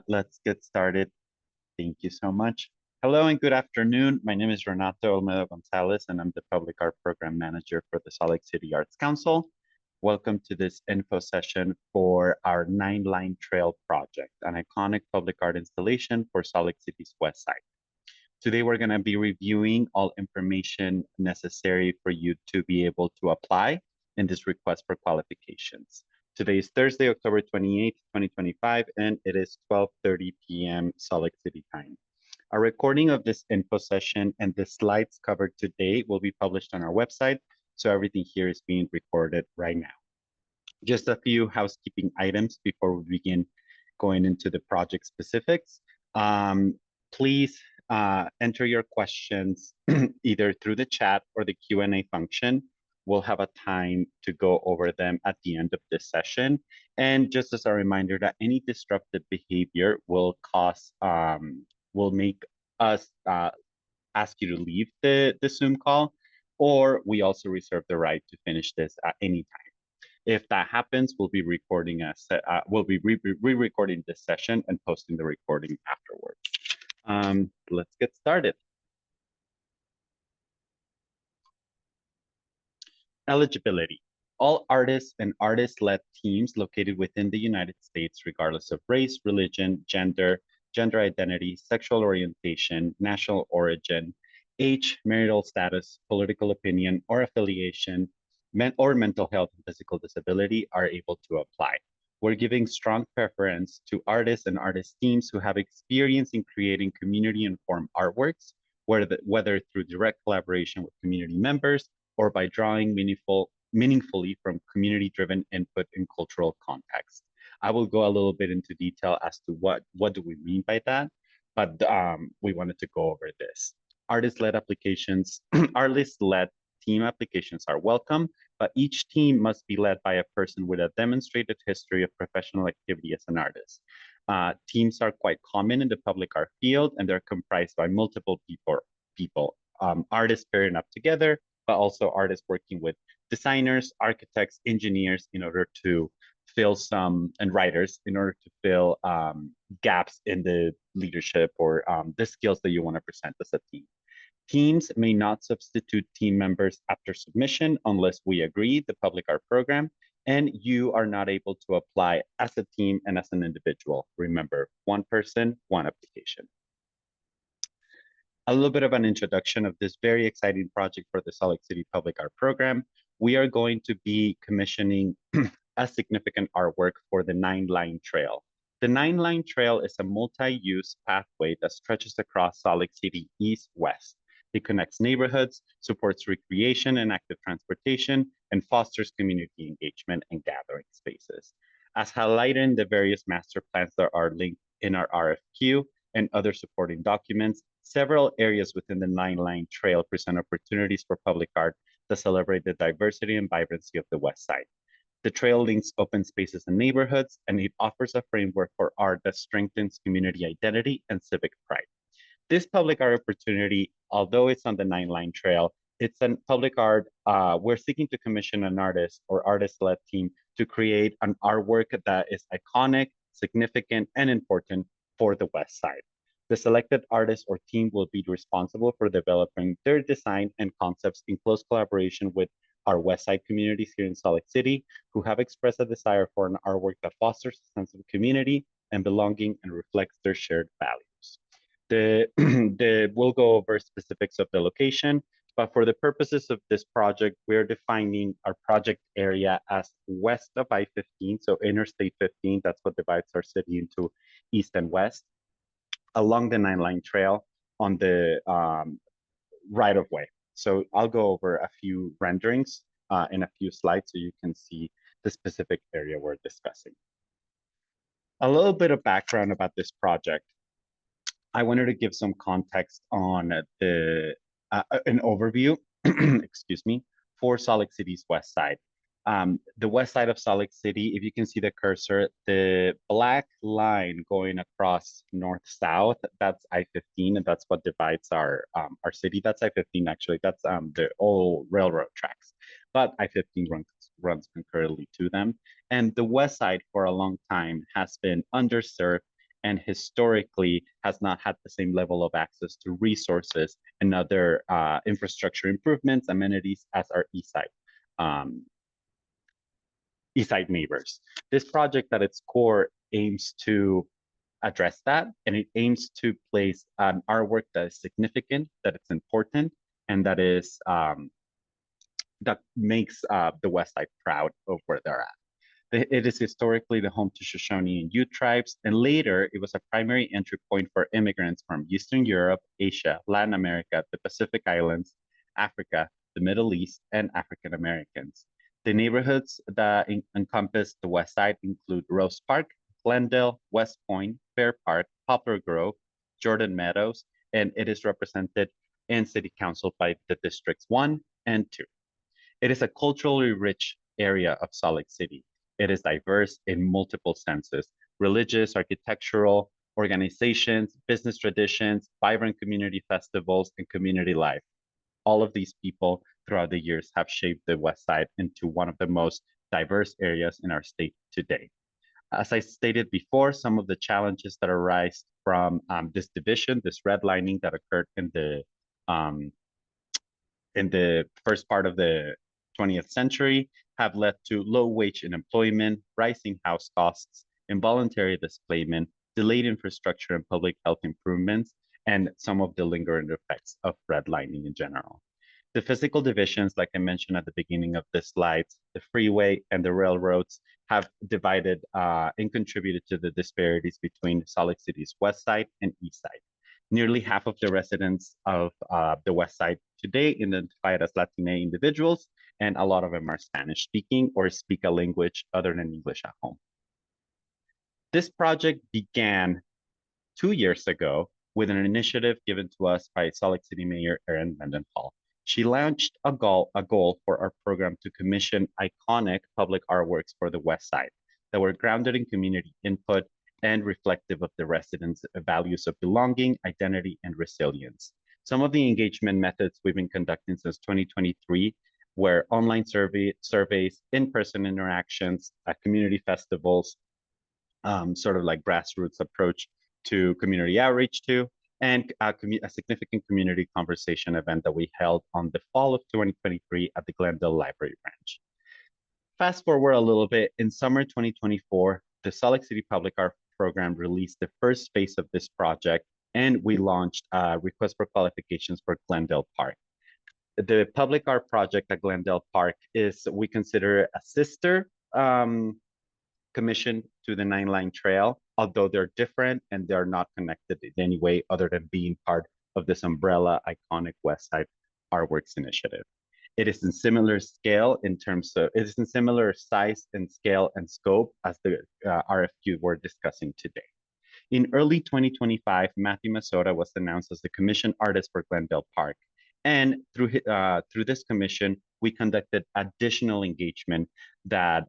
Let's get started. Thank you so much. Hello and good afternoon. My name is Renato Olmedo Gonzalez, and I'm the Public Art Program Manager for the Salt Lake City Arts Council. Welcome to this info session for our Nine Line Trail project, an iconic public art installation for Salt Lake City's west side. Today, we're going to be reviewing all information necessary for you to be able to apply in this request for qualifications. Today is Thursday, October 28th, 2025, and it is 12:30 p.m. Salt Lake City time. A recording of this info session and the slides covered today will be published on our website, so everything here is being recorded right now. Just a few housekeeping items before we begin going into the project specifics. Please enter your questions either through the chat or the Q&A function. We'll have a time to go over them at the end of this session. And just as a reminder that any disruptive behavior will make us ask you to leave the Zoom call, or we also reserve the right to finish this at any time. If that happens, we'll be recording re-recording this session and posting the recording afterwards. Let's get started. Eligibility. All artists and artist-led teams located within the United States, regardless of race, religion, gender identity, sexual orientation, national origin, age, marital status, political opinion, or affiliation, or mental health and physical disability are able to apply. We're giving strong preference to artists and artist teams who have experience in creating community-informed artworks, whether through direct collaboration with community members or by drawing meaningfully from community-driven input in cultural context. I will go a little bit into detail as to what do we mean by that, but we wanted to go over this. Artist-led applications, artist-led team applications are welcome, but each team must be led by a person with a demonstrated history of professional activity as an artist. Teams are quite common in the public art field, and they're comprised by multiple people, artists pairing up together, but also artists working with designers, architects, engineers in order to fill and writers in order to fill gaps in the leadership or the skills that you want to present as a team. Teams may not substitute team members after submission unless we agree, the public art program, and you are not able to apply as a team and as an individual. Remember, one person, one application. A little bit of an introduction of this very exciting project for the Salt Lake City Public Art Program. We are going to be commissioning a significant artwork for the Nine Line Trail. The Nine Line Trail is a multi-use pathway that stretches across Salt Lake City east-west. It connects neighborhoods, supports recreation and active transportation, and fosters community engagement and gathering spaces. As highlighted in the various master plans that are linked in our RFQ and other supporting documents, several areas within the Nine Line Trail present opportunities for public art to celebrate the diversity and vibrancy of the West Side. The trail links open spaces and neighborhoods, and it offers a framework for art that strengthens community identity and civic pride. This public art opportunity, although it's on the Nine Line Trail, it's a public art. We're seeking to commission an artist or artist-led team to create an artwork that is iconic, significant, and important for the West Side. The selected artist or team will be responsible for developing their design and concepts in close collaboration with our West Side communities here in Salt Lake City, who have expressed a desire for an artwork that fosters a sense of community and belonging and reflects their shared values. We'll go over specifics of the location, but for the purposes of this project, we're defining our project area as west of I-15, so Interstate 15, that's what divides our city into east and west, along the Nine Line Trail on the right of way. So I'll go over a few renderings in a few slides so you can see the specific area we're discussing. A little bit of background about this project. I wanted to give some context on an overview, excuse me, for Salt Lake City's west side. The west side of Salt Lake City, if you can see the cursor, the black line going across north-south, that's I-15, and that's what divides our city. That's I-15, actually. That's the old railroad tracks. But I-15 runs concurrently to them. And the west side, for a long time, has been underserved and historically has not had the same level of access to resources and other infrastructure improvements, amenities as our um, east side neighbors. This project at its core aims to address that, and it aims to place artwork that is significant, that it's important, and that makes the West Side proud of where they're at. It is historically the home to Shoshone and Ute tribes, and later it was a primary entry point for immigrants from Eastern Europe, Asia, Latin America, the Pacific Islands, Africa, the Middle East, and African Americans. The neighborhoods that encompass the West Side include Rose Park, Glendale, West Point, Fair Park, Poplar Grove, Jordan Meadows, and it is represented in City Council by the Districts 1 and 2. It is a culturally rich area of Salt Lake City. It is diverse in multiple senses: religious, architectural, organizations, business traditions, vibrant community festivals, and community life. All of these people throughout the years have shaped the West Side into one of the most diverse areas in our state today. As I stated before, some of the challenges that arise from this division, this redlining that occurred um, in the first part of the 20th century have led to low wage unemployment, rising house costs, involuntary displacement, delayed infrastructure and public health improvements, and some of the lingering effects of redlining in general. The physical divisions, like I mentioned at the beginning of the slides, the freeway and the railroads have divided and contributed to the disparities between Salt Lake City's west side and east side. Nearly half of the residents of the West Side today identified as Latina individuals, and a lot of them are Spanish speaking or speak a language other than English at home. This project began 2 years ago with an initiative given to us by Salt Lake City Mayor Erin Mendenhall. She launched a goal for our program to commission iconic public artworks for the West Side that were grounded in community input and reflective of the residents' values of belonging, identity, and resilience. Some of the engagement methods we've been conducting since 2023 were online surveys, in-person interactions, community festivals, sort of like grassroots approach to community outreach to, and a significant community conversation event that we held on the fall of 2023 at the Glendale Library Branch. Fast forward a little bit, in summer 2024, the Salt Lake City Public Art Program released the first phase of this project, and we launched a request for qualifications for Glendale Park. The public art project at Glendale Park is, we consider, a sister commission to the Nine Line Trail, although they're different and they're not connected in any way other than being part of this umbrella iconic West Side Artworks initiative. It is in similar scale in terms of, it is in similar size and scale and scope as the RFQ we're discussing today. In early 2025, Matthew Masota was announced as the commission artist for Glendale Park. And through this commission, we conducted additional engagement that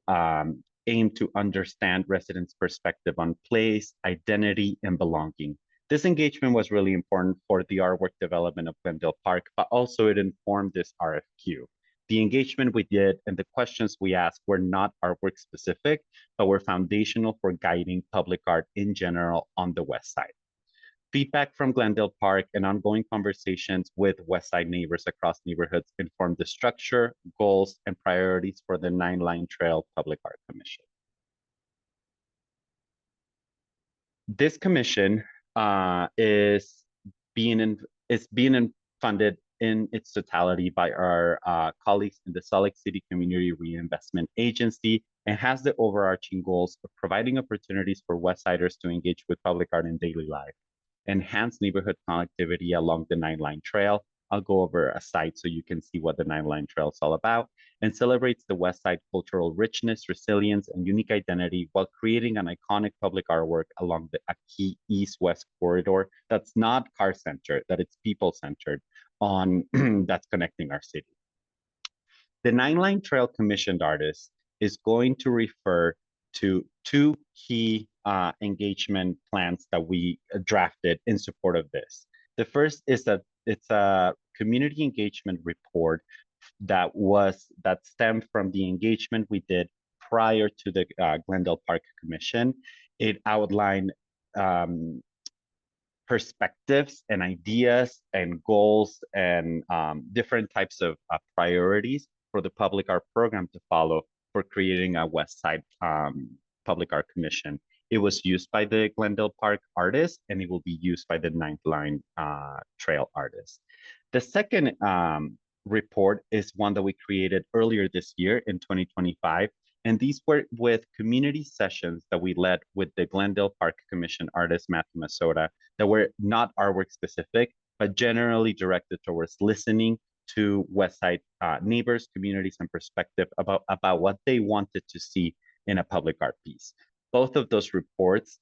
aimed to understand residents' perspective on place, identity, and belonging. This engagement was really important for the artwork development of Glendale Park, but also it informed this RFQ. The engagement we did and the questions we asked were not artwork specific, but were foundational for guiding public art in general on the West Side. Feedback from Glendale Park and ongoing conversations with West Side neighbors across neighborhoods informed the structure, goals, and priorities for the Nine Line Trail Public Art Commission. This commission is being funded in its totality by our colleagues in the Salt Lake City Community Reinvestment Agency, and has the overarching goals of providing opportunities for Westsiders to engage with public art in daily life, enhance neighborhood connectivity along the Nine Line Trail. I'll go over a site so you can see what the Nine Line Trail is all about, and celebrates the West Side cultural richness, resilience, and unique identity while creating an iconic public artwork along a key east-west corridor that's not car-centered, that it's people-centered on that's connecting our city. The Nine Line Trail commissioned artist is going to refer to two key engagement plans that we drafted in support of this. The first is that it's a community engagement report that stemmed from the engagement we did prior to the Glendale Park Commission. It outlined perspectives and ideas and goals and different types of priorities for the public art program to follow for creating a West Side Public Art Commission. It was used by the Glendale Park artists, and it will be used by the Ninth Line Trail artists. The second report is one that we created earlier this year in 2025. And these were with community sessions that we led with the Glendale Park Commission artist, Matthew Masota, that were not artwork specific, but generally directed towards listening to West Side neighbors, communities, and perspective about what they wanted to see in a public art piece. Both of those reports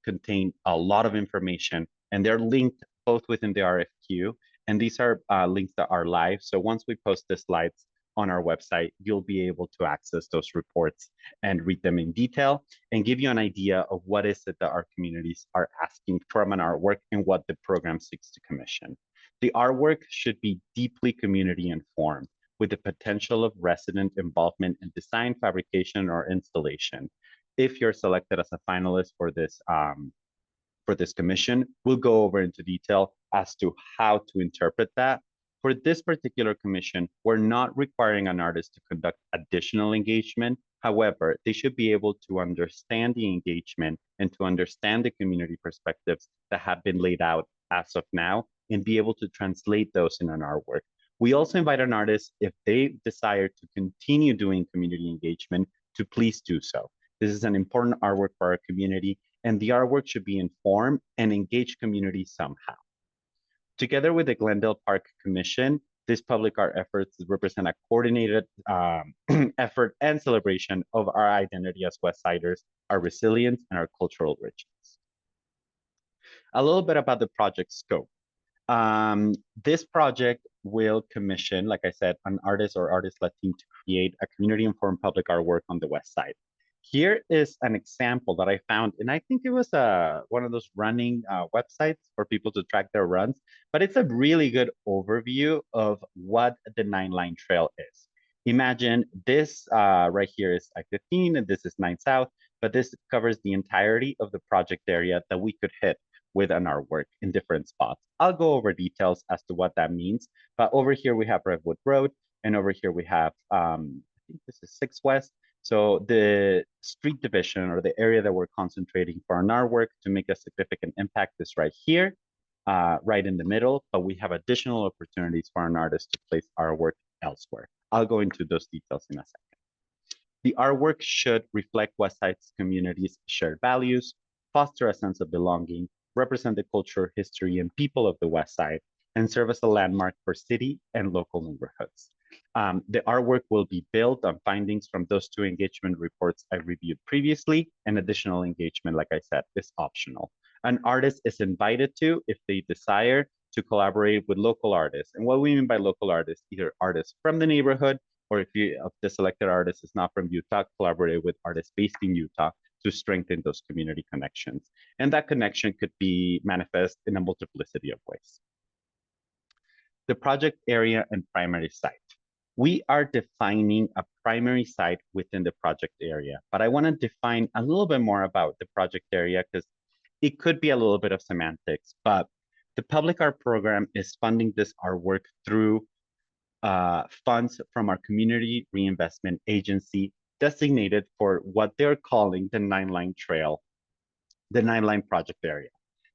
contain a lot of information, and they're linked both within the RFQ, and these are links that are live. So once we post the slides on our website, you'll be able to access those reports and read them in detail and give you an idea of what is it that our communities are asking from an artwork and what the program seeks to commission. The artwork should be deeply community informed with the potential of resident involvement in design, fabrication, or installation. If you're selected as a finalist for this commission, we'll go over into detail as to how to interpret that. For this particular commission, we're not requiring an artist to conduct additional engagement. However, they should be able to understand the engagement and to understand the community perspectives that have been laid out as of now and be able to translate those in an artwork. We also invite an artist, if they desire to continue doing community engagement, to please do so. This is an important artwork for our community, and the artwork should be informed and engage community somehow. Together with the Glendale Park Commission, these public art efforts represent a coordinated effort and celebration of our identity as West Siders, our resilience, and our cultural richness. A little bit about the project scope. This project will commission, like I said, an artist or artist-led team to create a community-informed public artwork on the West Side. Here is an example that I found, and I think it was one of those running websites for people to track their runs, but it's a really good overview of what the Nine Line Trail is. Imagine this right here is I-15, and this is 9 South, but this covers the entirety of the project area that we could hit with an artwork in different spots. I'll go over details as to what that means, but over here we have Redwood Road, and over here we have, I think this is 6 West, so the street division or the area that we're concentrating for an artwork to make a significant impact is right here, right in the middle, but we have additional opportunities for an artist to place artwork elsewhere. I'll go into those details in a second. The artwork should reflect West Side's community's shared values, foster a sense of belonging, represent the culture, history, and people of the West Side, and serve as a landmark for city and local neighborhoods. The artwork will be built on findings from those 2 engagement reports I reviewed previously, and additional engagement, like I said, is optional. An artist is invited to, if they desire, to collaborate with local artists. And what we mean by local artists, either artists from the neighborhood, or if the selected artist is not from Utah, collaborate with artists based in Utah to strengthen those community connections. And that connection could be manifest in a multiplicity of ways. The project area and primary site. We are defining a primary site within the project area, but I want to define a little bit more about the project area because it could be a little bit of semantics, but the public art program is funding this artwork through funds from our community reinvestment agency designated for what they're calling the Nine Line Trail, the Nine Line project area.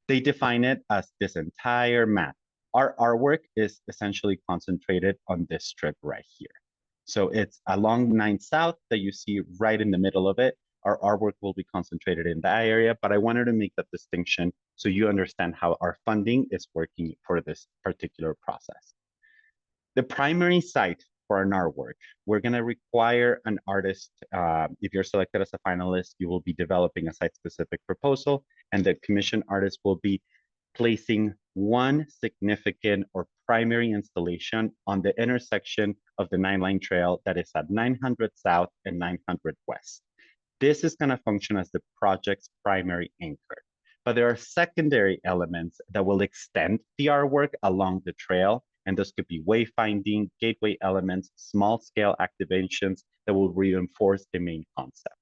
They define it as this entire map. Our artwork is essentially concentrated on this strip right here. So it's along 9 South that you see right in the middle of it. Our artwork will be concentrated in that area, but I wanted to make that distinction so you understand how our funding is working for this particular process. The primary site for an artwork, we're going to require an artist. If you're selected as a finalist, you will be developing a site-specific proposal, and the commission artist will be placing one significant or primary installation on the intersection of the Nine Line Trail that is at 900 South and 900 West. This is going to function as the project's primary anchor, but there are secondary elements that will extend the artwork along the trail, and those could be wayfinding, gateway elements, small-scale activations that will reinforce the main concept.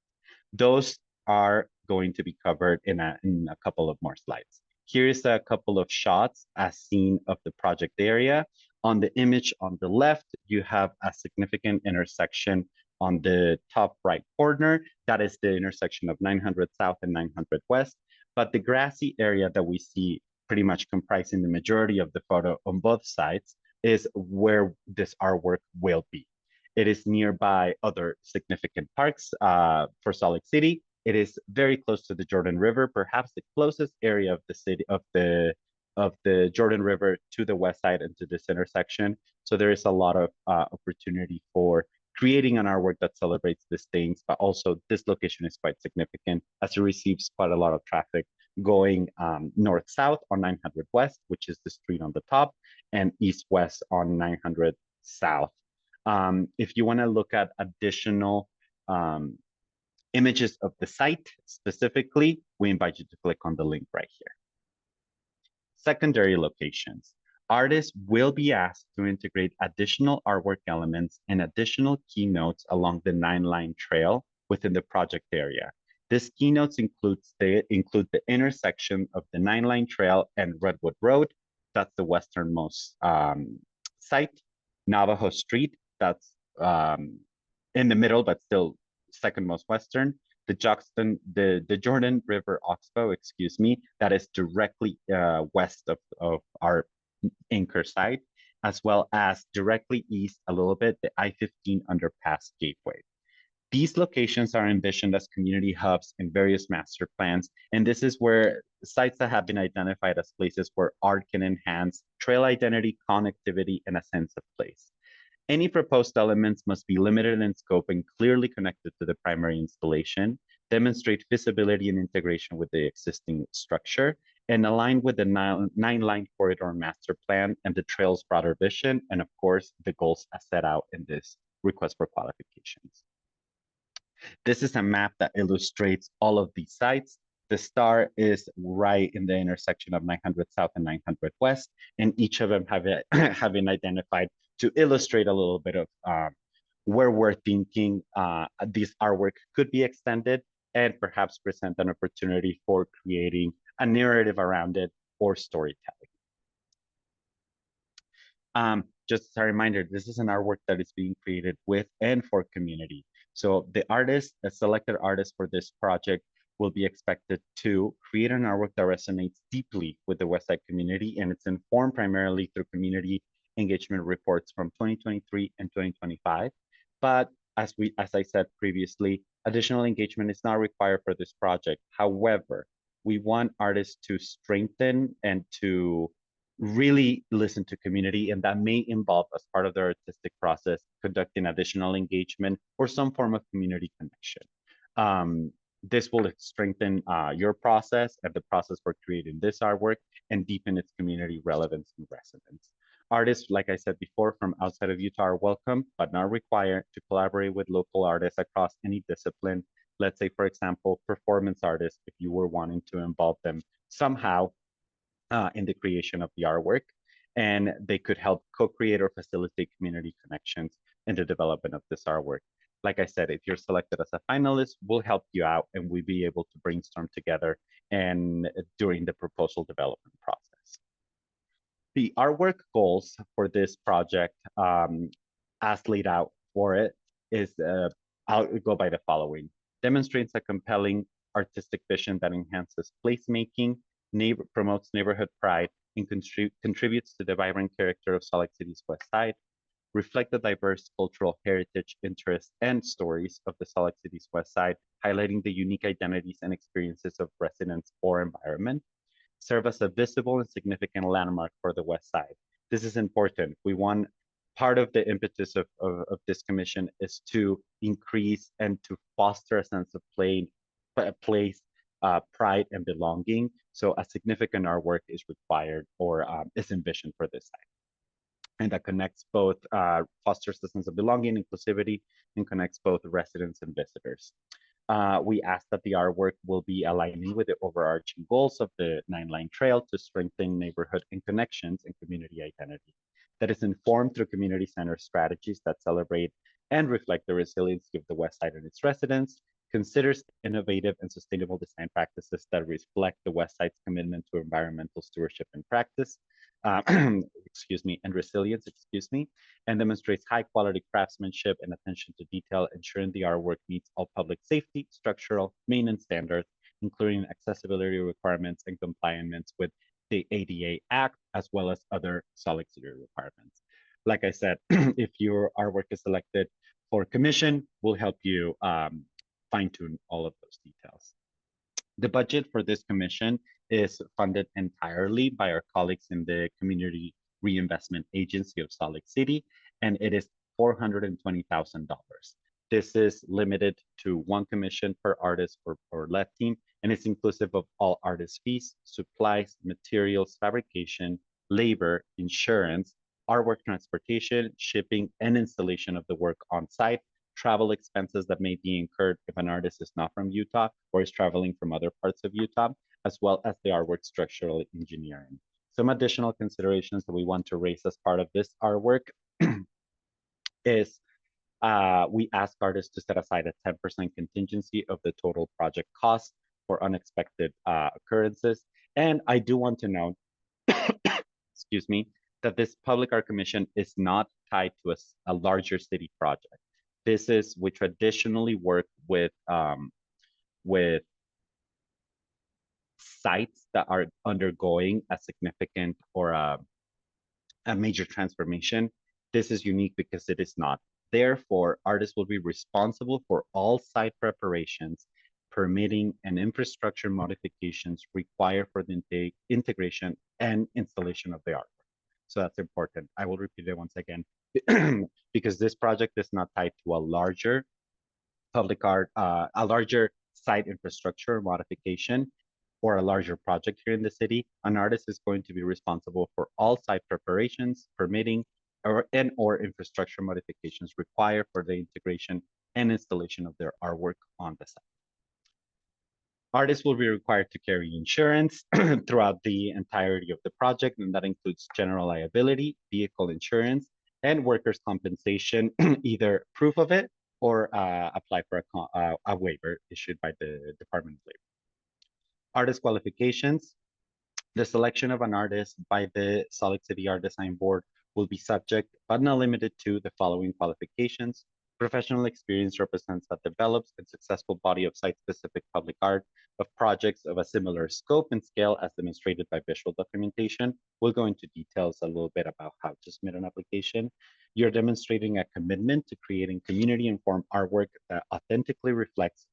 Those are going to be covered in a couple of more slides. Here's a couple of shots as seen of the project area. On the image on the left, you have a significant intersection on the top right corner. That is the intersection of 900 South and 900 West. But the grassy area that we see pretty much comprising the majority of the photo on both sides is where this artwork will be. It is nearby other significant parks for Salt Lake City. It is very close to the Jordan River, perhaps the closest area of the city of the Jordan River to the west side and to this intersection. So there is a lot of opportunity for creating an artwork that celebrates these things, but also this location is quite significant as it receives quite a lot of traffic going north-south on 900 West, which is the street on the top, and east-west on 900 South. If you want to look at additional images of the site specifically, we invite you to click on the link right here. Secondary locations. Artists will be asked to integrate additional artwork elements and additional keynotes along the 9-line trail within the project area. This keynotes include the intersection of the 9-line trail and Redwood Road. That's the westernmost site. Navajo Street, that's in the middle, but still second most western. The Jordan River Oxbow, excuse me, that is directly west of our anchor site, as well as directly east a little bit, the I-15 underpass gateway. These locations are envisioned as community hubs in various master plans, and this is where sites that have been identified as places where art can enhance trail identity, connectivity, and a sense of place. Any proposed elements must be limited in scope and clearly connected to the primary installation, demonstrate feasibility and integration with the existing structure, and align with the 9-line corridor master plan and the trail's broader vision, and of course, the goals as set out in this request for qualifications. This is a map that illustrates all of these sites. The star is right in the intersection of 900 South and 900 West, and each of them have been identified to illustrate a little bit of where we're thinking this artwork could be extended and perhaps present an opportunity for creating a narrative around it or storytelling. Just as a reminder, this is an artwork that is being created with and for community. So the selected artist for this project will be expected to create an artwork that resonates deeply with the Westside community, and it's informed primarily through community engagement reports from 2023 and 2025. But as I said previously, additional engagement is not required for this project. However, we want artists to strengthen and to really listen to community, and that may involve, as part of their artistic process, conducting additional engagement or some form of community connection. This will strengthen your process and the process for creating this artwork and deepen its community relevance and resonance. Artists, like I said before, from outside of Utah are welcome, but not required to collaborate with local artists across any discipline. Let's say, for example, performance artists, if you were wanting to involve them somehow in the creation of the artwork, and they could help co-create or facilitate community connections in the development of this artwork. Like I said, if you're selected as a finalist, we'll help you out and we'll be able to brainstorm together and during the proposal development process. The artwork goals for this project, as laid out for it, is I'll go by the following. Demonstrates a compelling artistic vision that enhances placemaking, promotes neighborhood pride, and contributes to the vibrant character of Salt Lake City's West Side. Reflect the diverse cultural heritage, interests, and stories of the Salt Lake City's West Side, highlighting the unique identities and experiences of residents or environment. Serve as a visible and significant landmark for the West Side. This is important. We want part of the impetus of this commission is to increase and to foster a sense of place, pride, and belonging. So a significant artwork is required or is envisioned for this site. And that connects both, fosters the sense of belonging, inclusivity, and connects both residents and visitors. We ask that the artwork will be aligning with the overarching goals of the 9-line trail to strengthen neighborhood and connections and community identity. That is informed through community-centered strategies that celebrate and reflect the resiliency of the West Side and its residents, considers innovative and sustainable design practices that reflect the West Side's commitment to environmental stewardship and practice, uh, and resilience, and demonstrates high quality craftsmanship and attention to detail, ensuring the artwork meets all public safety, structural, maintenance standards, including accessibility requirements and compliance with the ADA Act, as well as other Salt City requirements. Like I said, if your artwork is selected for commission, we'll help you fine tune all of those details. The budget for this commission is funded entirely by our colleagues in the Community Reinvestment Agency of Salt Lake City, and it is $420,000. This is limited to one commission per artist or lead team, and it's inclusive of all artist fees, supplies, materials, fabrication, labor, insurance, artwork transportation, shipping, and installation of the work on site, travel expenses that may be incurred if an artist is not from Utah or is traveling from other parts of Utah, as well as the artwork structural engineering. Some additional considerations that we want to raise as part of this artwork is we ask artists to set aside a 10% contingency of the total project cost for unexpected occurrences. And I do want to note, excuse me, that this public art commission is not tied to a larger city project. This is, we traditionally work with sites that are undergoing a significant or a major transformation. This is unique because it is not. Therefore, artists will be responsible for all site preparations, permitting, and infrastructure modifications required for the integration and installation of the artwork. So that's important. I will repeat it once again, because this project is not tied to a larger public art, a larger site infrastructure modification or a larger project here in the city. An artist is going to be responsible for all site preparations, permitting, or infrastructure modifications required for the integration and installation of their artwork on the site. Artists will be required to carry insurance throughout the entirety of the project, and that includes general liability, vehicle insurance, and workers' compensation, either proof of it or apply for a waiver issued by the Department of Labor. Artist qualifications. The selection of an artist by the Salt Lake City Art Design Board will be subject, but not limited to, the following qualifications. Professional experience represents a developed and successful body of site-specific public art of projects of a similar scope and scale as demonstrated by visual documentation. We'll go into details a little bit about how to submit an application. You're demonstrating a commitment to creating community-informed artwork that authentically reflects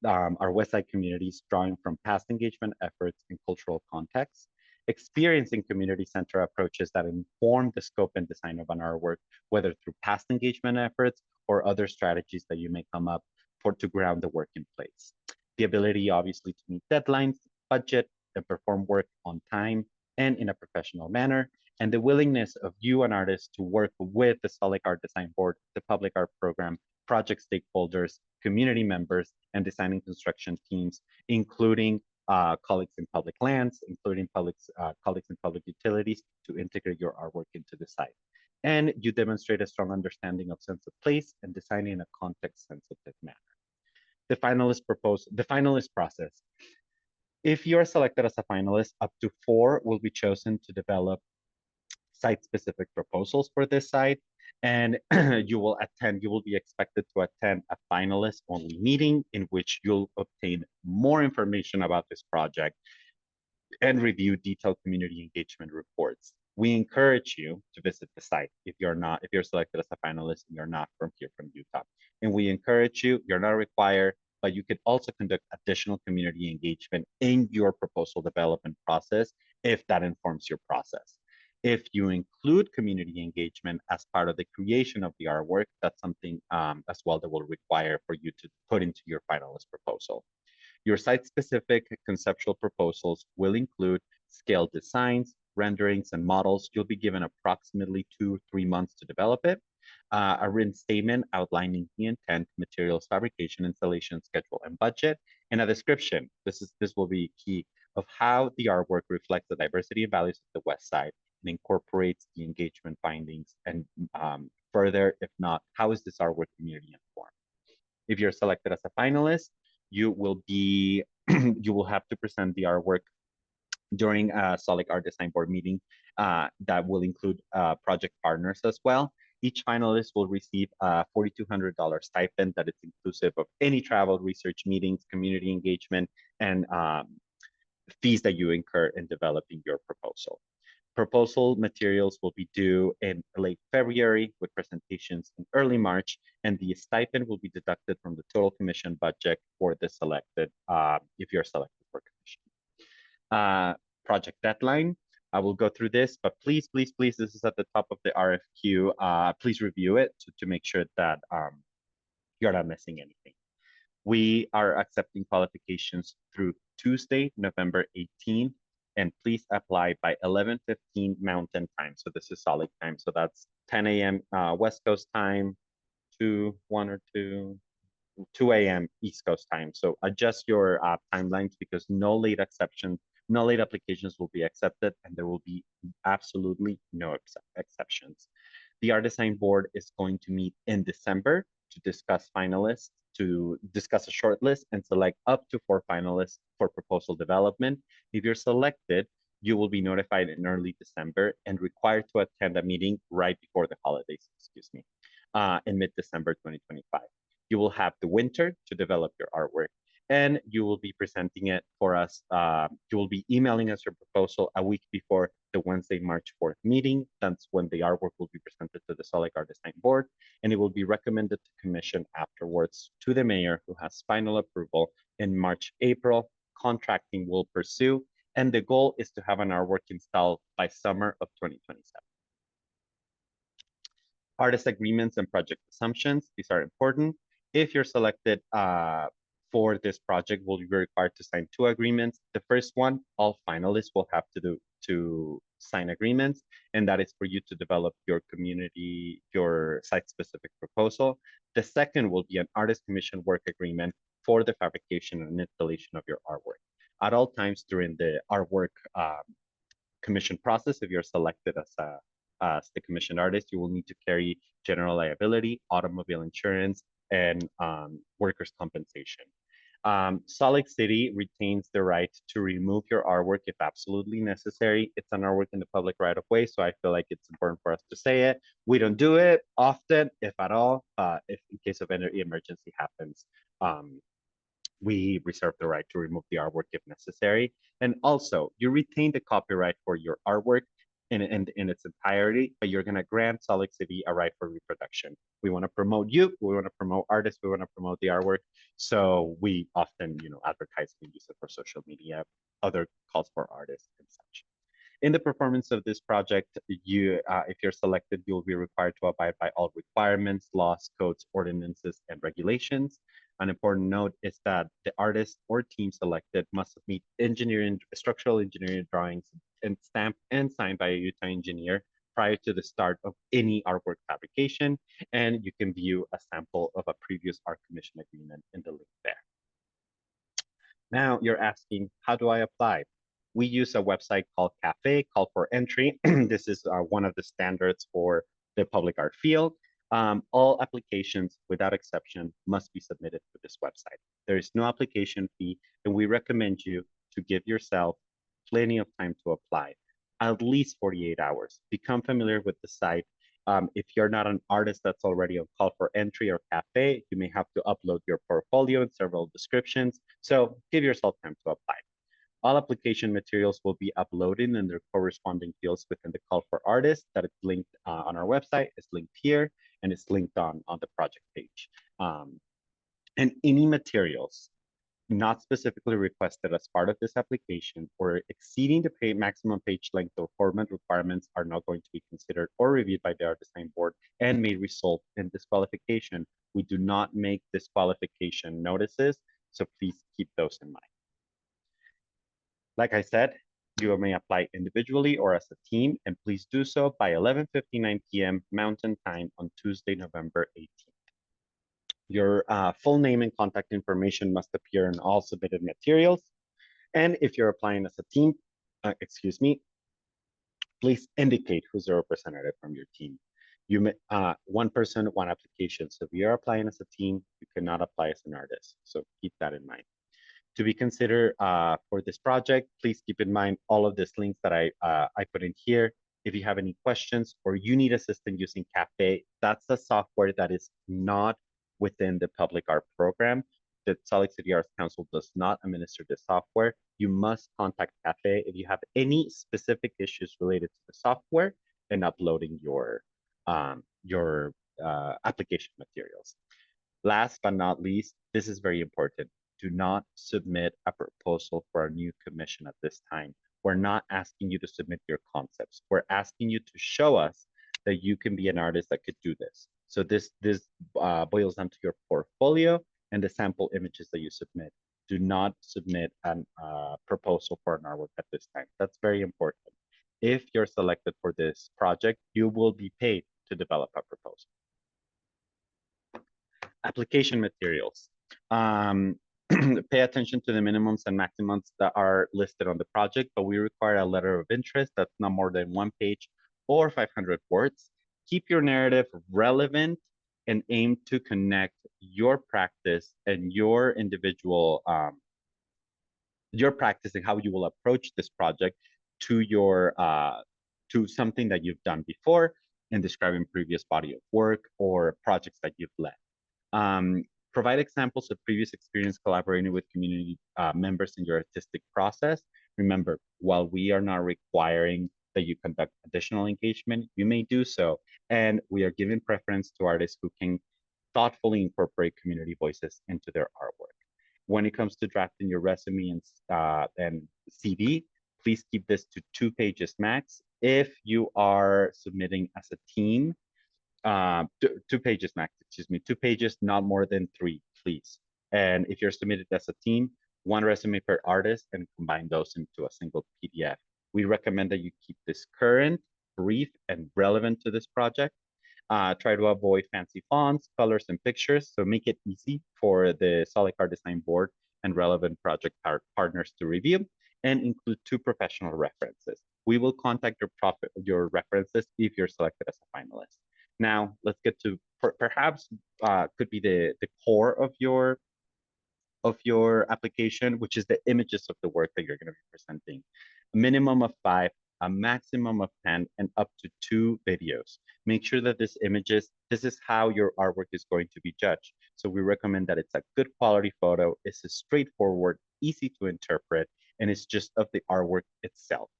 our West Side communities, drawing from past engagement efforts and cultural contexts, experiencing community center approaches that inform the scope and design of an artwork, whether through past engagement efforts or other strategies that you may come up to ground the work in place. The ability, obviously, to meet deadlines, budget, and perform work on time and in a professional manner, and the willingness of you, an artist, to work with the Salt Lake Art Design Board, the Public Art Program, project stakeholders, community members, and design and construction teams, including colleagues in public lands, including colleagues in public utilities, to integrate your artwork into the site. And you demonstrate a strong understanding of sense of place and design in a context-sensitive manner. The finalist process. If you are selected as a finalist, up to 4 will be chosen to develop site-specific proposals for this site. And you will be expected to attend a finalist-only meeting in which you'll obtain more information about this project and review detailed community engagement reports. We encourage you to visit the site if you're selected as a finalist and you're not from Utah. And we encourage you, you're not required, but you could also conduct additional community engagement in your proposal development process if that informs your process. If you include community engagement as part of the creation of the artwork, that's something as well that will require for you to put into your finalist proposal. Your site-specific conceptual proposals will include scale designs, renderings, and models. You'll be given approximately 2-3 months to develop it. A written statement outlining the intent, materials, fabrication, installation, schedule, and budget, and a description. This will be key of how the artwork reflects the diversity and values of the West Side and incorporates the engagement findings. And further, if not, how is this artwork community informed? If you're selected as a finalist, you will be you will have to present the artwork during a Solid Art Design Board meeting that will include project partners as well. Each finalist will receive a $4,200 stipend that is inclusive of any travel, research meetings, community engagement, and fees that you incur in developing your proposal. Proposal materials will be due in late February with presentations in early March, and the stipend will be deducted from the total commission budget for the selected, if you're selected for commission. Project deadline. I will go through this, but please, please, please, this is at the top of the RFQ. Please review it to make sure that you're not missing anything. We are accepting qualifications through Tuesday, November 18th, and please apply by 11:15 Mountain Time. So this is solid time. So that's 10 a.m. West Coast time, 2 a.m. East Coast time. So adjust your timelines because no late applications will be accepted, and there will be absolutely no exceptions. The Art Design Board is going to meet in December to discuss finalists, to discuss a short list and select up to 4 finalists for proposal development. If you're selected, you will be notified in early December and required to attend a meeting right before the holidays, in mid-December 2025. You will have the winter to develop your artwork, and you will be presenting it for us. You will be emailing us your proposal a week before the Wednesday, March 4th meeting. That's when the artwork will be presented to the Solid Art Design Board, and it will be recommended to commission afterwards to the mayor, who has final approval in March, April. Contracting will pursue, and the goal is to have an artwork installed by summer of 2027. Artist agreements and project assumptions, these are important. If you're selected for this project, will be required to sign 2 agreements. The first one, all finalists will have to sign agreements, and that is for you to develop your community, your site-specific proposal. The second will be an artist commission work agreement for the fabrication and installation of your artwork. At all times during the artwork commission process, if you're selected as the commissioned artist, you will need to carry general liability, automobile insurance, and workers' compensation. Salt Lake City retains the right to remove your artwork if absolutely necessary. It's an artwork in the public right of way, so I feel like it's important for us to say it. We don't do it often, if at all. If in case of any emergency happens, we reserve the right to remove the artwork if necessary. And also, you retain the copyright for your artwork in its entirety, but you're going to grant Salt Lake City a right for reproduction. We want to promote you, we want to promote artists, we want to promote the artwork. So we often, advertise and use it for social media, other calls for artists and such. In the performance of this project, if you're selected, you'll be required to abide by all requirements, laws, codes, ordinances, and regulations. An important note is that the artist or team selected must submit structural engineering drawings and stamped and signed by a Utah engineer prior to the start of any artwork fabrication. And you can view a sample of a previous art commission agreement in the link there. Now you're asking, how do I apply? We use a website called Cafe, Call for Entry. This is one of the standards for the public art field. All applications, without exception, must be submitted to this website. There is no application fee, and we recommend you to give yourself plenty of time to apply, at least 48 hours. Become familiar with the site. If you're not an artist that's already on Call for Entry or Cafe, you may have to upload your portfolio and several descriptions. So give yourself time to apply. All application materials will be uploaded in their corresponding fields within the Call for Artists that is linked on our website. It's linked here, and it's linked on the project page. And any materials not specifically requested as part of this application or exceeding the maximum page length or format requirements are not going to be considered or reviewed by the Art Design Board and may result in disqualification. We do not make disqualification notices, so please keep those in mind. Like I said, you may apply individually or as a team, and please do so by 11:59 p.m. Mountain Time on Tuesday, November 18th. Your full name and contact information must appear in all submitted materials. And if you're applying as a team, please indicate who's the representative from your team. One person, one application. So if you're applying as a team, you cannot apply as an artist. So keep that in mind. To be considered for this project, please keep in mind all of these links that I put in here. If you have any questions or you need assistance using Cafe, that's the software that is not within the public art program. The Salt Lake City Arts Council does not administer the software. You must contact Cafe if you have any specific issues related to the software and uploading your application materials. Last but not least, this is very important. Do not submit a proposal for a new commission at this time. We're not asking you to submit your concepts. We're asking you to show us that you can be an artist that could do this. So this boils down to your portfolio and the sample images that you submit. Do not submit a proposal for an artwork at this time. That's very important. If you're selected for this project, you will be paid to develop a proposal. Application materials. Pay attention to the minimums and maximums that are listed on the project, but we require a letter of interest that's not more than 1 page or 500 words. Keep your narrative relevant and aim to connect your practice and your individual, your practice and how you will approach this project to your, to something that you've done before and describing previous body of work or projects that you've led. Provide examples of previous experience collaborating with community members in your artistic process. Remember, while we are not requiring that you conduct additional engagement, you may do so. And we are giving preference to artists who can thoughtfully incorporate community voices into their artwork. When it comes to drafting your resume and CV, please keep this to 2 pages max. If you are submitting as a team, 2 pages max, excuse me, 2 pages, not more than 3, please. And if you're submitted as a team, 1 resume per artist and combine those into a single PDF. We recommend that you keep this current, brief, and relevant to this project. Try to avoid fancy fonts, colors, and pictures, so make it easy for the Solid Art Design Board and relevant project partners to review, and include 2 professional references. We will contact your references if you're selected as a finalist. Now, let's get to perhaps could be the core of your application, which is the images of the work that you're going to be presenting. A minimum of 5, a maximum of 10, and up to 2 videos. Make sure that this is how your artwork is going to be judged. So we recommend that it's a good quality photo, it's a straightforward, easy to interpret, and it's just of the artwork itself.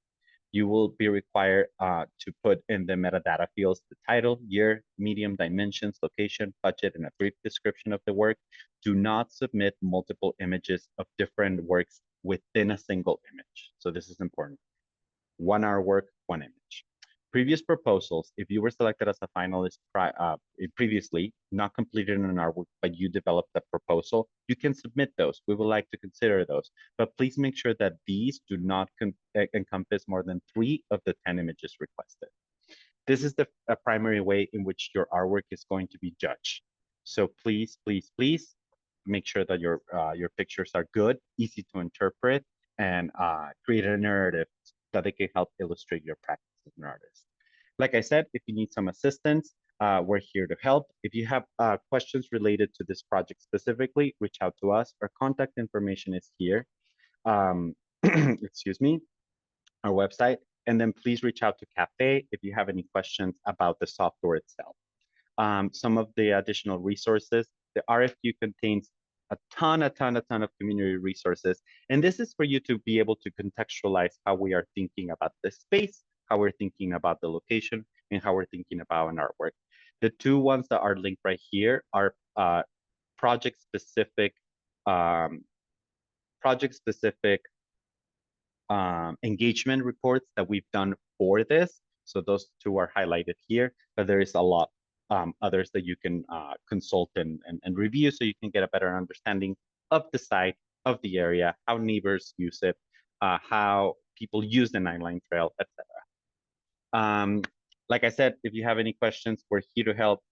You will be required to put in the metadata fields the title, year, medium, dimensions, location, budget, and a brief description of the work. Do not submit multiple images of different works within a single image. So this is important. 1 artwork, 1 image. Previous proposals, if you were selected as a finalist previously, not completed an artwork, but you developed a proposal, you can submit those. We would like to consider those. But please make sure that these do not encompass more than 3 of the 10 images requested. This is the primary way in which your artwork is going to be judged. So please, please, please make sure that your pictures are good, easy to interpret, and create a narrative that they can help illustrate your practice as an artist. Like I said, if you need some assistance, we're here to help. If you have questions related to this project specifically, reach out to us. Our contact information is here. Excuse me, our website. And then please reach out to Cafe if you have any questions about the software itself. Some of the additional resources, the RFQ contains a ton of community resources. And this is for you to be able to contextualize how we are thinking about the space, how we're thinking about the location, and how we're thinking about an artwork. The 2 ones that are linked right here are project-specific engagement reports that we've done for this. So those 2 are highlighted here, but there is a lot others that you can consult and review so you can get a better understanding of the site, of the area, how neighbors use it, how people use the 9-line trail, etc. Like I said, if you have any questions, we're here to help,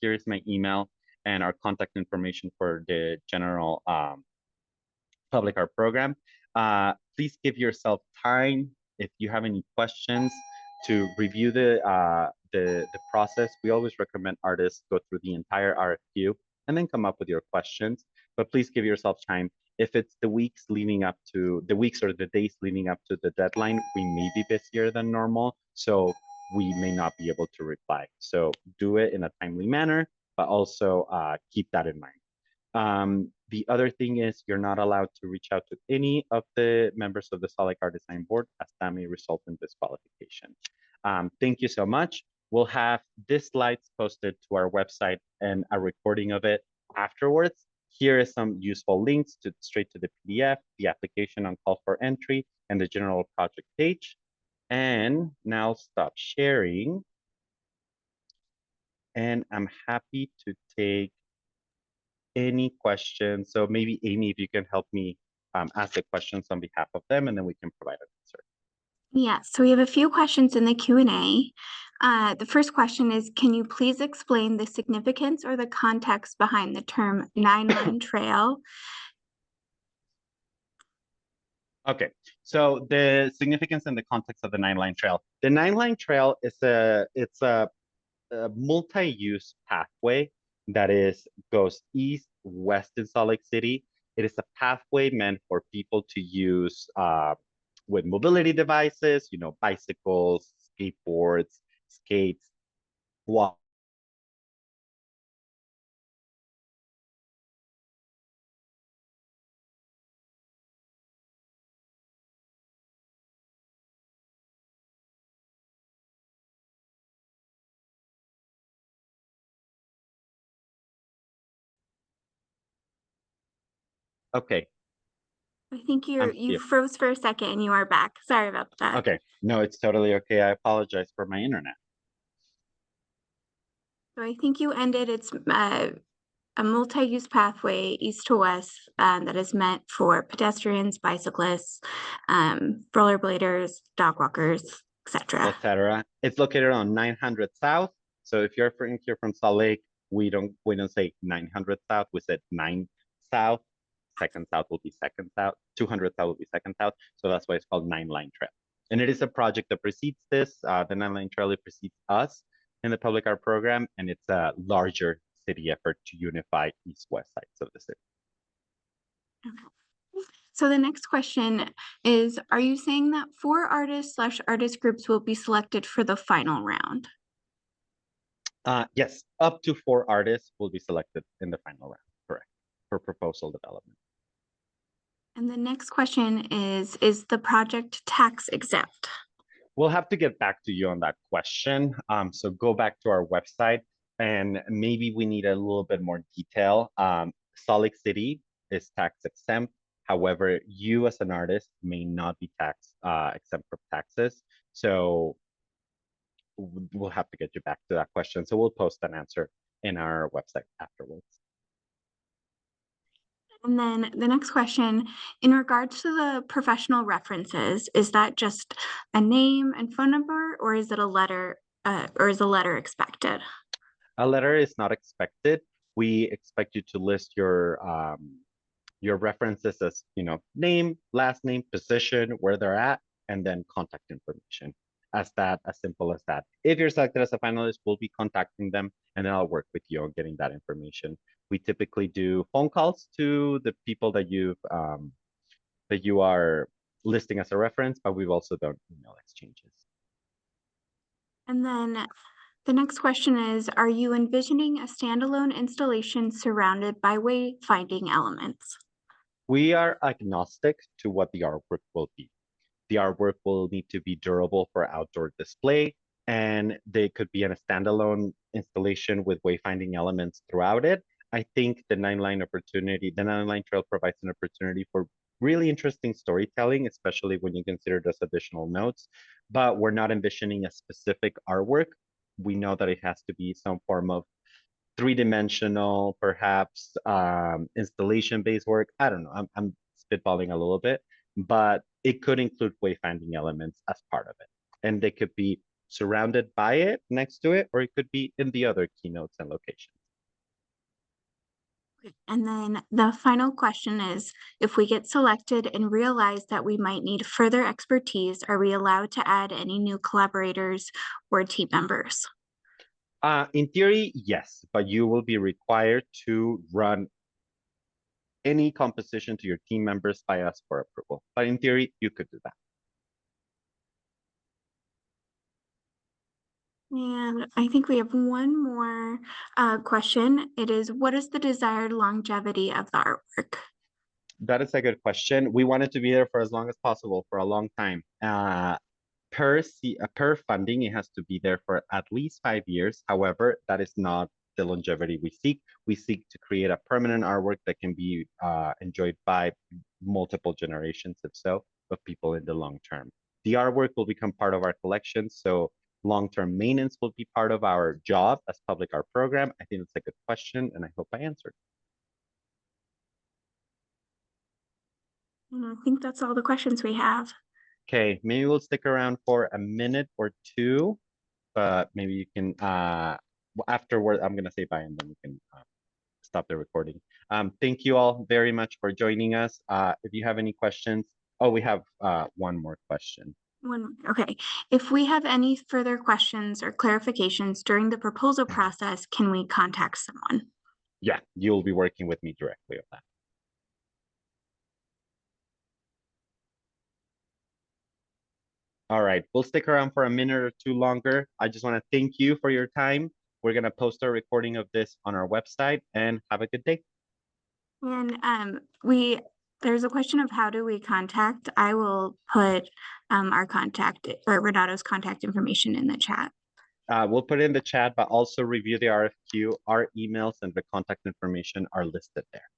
Here is my email and our contact information for the general public art program. Please give yourself time if you have any questions to review the process, we always recommend artists go through the entire RFQ and then come up with your questions. But please give yourself time. If it's the weeks or the days leading up to the deadline, we may be busier than normal, so we may not be able to reply. So do it in a timely manner, but also keep that in mind. The other thing is you're not allowed to reach out to any of the members of the Solid Art Design Board, as that may result in disqualification. Thank you so much. We'll have this slides posted to our website and a recording of it afterwards. Here is some useful links straight to the PDF, the application on call for entry, and the general project page. And now stop sharing. And I'm happy to take any questions. So maybe Amy, if you can help me ask the questions on behalf of them, and then we can provide an answer. Yeah, so we have a few questions in the Q&A. The first question is, can you please explain the significance or the context behind the term nine-line trail? Okay, so the significance and the context of the nine-line trail. The nine-line trail is a multi-use pathway that goes east, west in Salt Lake City. It is a pathway meant for people to use with mobility devices, bicycles, skateboards, skates, walk. Okay. I think you froze for a second and you are back. Sorry about that. Okay, no, it's totally okay. I apologize for my internet. So I think you ended it's a multi-use pathway east to west that is meant for pedestrians, bicyclists, rollerbladers, dog walkers, etc. It's located on 900 South. So if you're here from Salt Lake, we don't say 900 South. We said 9 South. Second South will be second South. 200 South will be second South. So that's why it's called Nine Line Trail. And it is a project that precedes this. The Nine Line Trail, it precedes us in the public art program, and it's a larger city effort to unify east-west sides of the city. Okay. So the next question is, are you saying that 4 artists/artist groups will be selected for the final round? Yes, up to 4 artists will be selected in the final round, correct, for proposal development. And the next question is the project tax exempt? We'll have to get back to you on that question. So go back to our website and maybe we need a little bit more detail. Salt Lake City is tax exempt. However, you as an artist may not be tax exempt from taxes. So we'll have to get you back to that question. So we'll post an answer in our website afterwards. And then the next question, in regards to the professional references, is that just a name and phone number, or is it a letter, or is a letter expected? A letter is not expected. We expect you to list your references as, name, last name, position, where they're at, and then contact information. As simple as that. If you're selected as a finalist, we'll be contacting them and then I'll work with you on getting that information. We typically do phone calls to the people that you are listing as a reference, but we've also done email exchanges. And then the next question is, are you envisioning a standalone installation surrounded by wayfinding elements? We are agnostic to what the artwork will be. The artwork will need to be durable for outdoor display, and they could be in a standalone installation with wayfinding elements throughout it. I think the Nine Line Trail provides an opportunity for really interesting storytelling, especially when you consider those additional notes, but we're not envisioning a specific artwork. We know that it has to be some form of 3-dimensional, perhaps installation-based work. I don't know, I'm spitballing a little bit, but it could include wayfinding elements as part of it. And they could be surrounded by it, next to it, or it could be in the other keynotes and locations. And then the final question is, if we get selected and realize that we might need further expertise, are we allowed to add any new collaborators or team members? In theory, yes, but you will be required to run any composition to your team members by us for approval. But in theory, you could do that. And I think we have one more question. It is, what is the desired longevity of the artwork? That is a good question. We want it to be there for as long as possible, for a long time. Per funding, it has to be there for at least 5 years. However, that is not the longevity we seek. We seek to create a permanent artwork that can be enjoyed by multiple generations, if so, of people in the long term. The artwork will become part of our collection, so long-term maintenance will be part of our job as public art program. I think that's a good question, and I hope I answered. And I think that's all the questions we have. Okay, maybe we'll stick around for a minute or two, but maybe you can afterward, I'm gonna say bye and then we can stop the recording. Thank you all very much for joining us. If you have any questions, oh, we have one more question. Okay. If we have any further questions or clarifications during the proposal process, can we contact someone? Yeah, you'll be working with me directly on that. All right, we'll stick around for a minute or two longer. I just want to thank you for your time. We're gonna post a recording of this on our website and have a good day. And there's a question of how do we contact? I will put our contact or Renato's contact information in the chat. We'll put it in the chat, but also review the RFQ. Our emails and the contact information are listed there.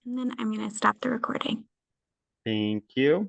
And then I'm going to stop the recording. Thank you.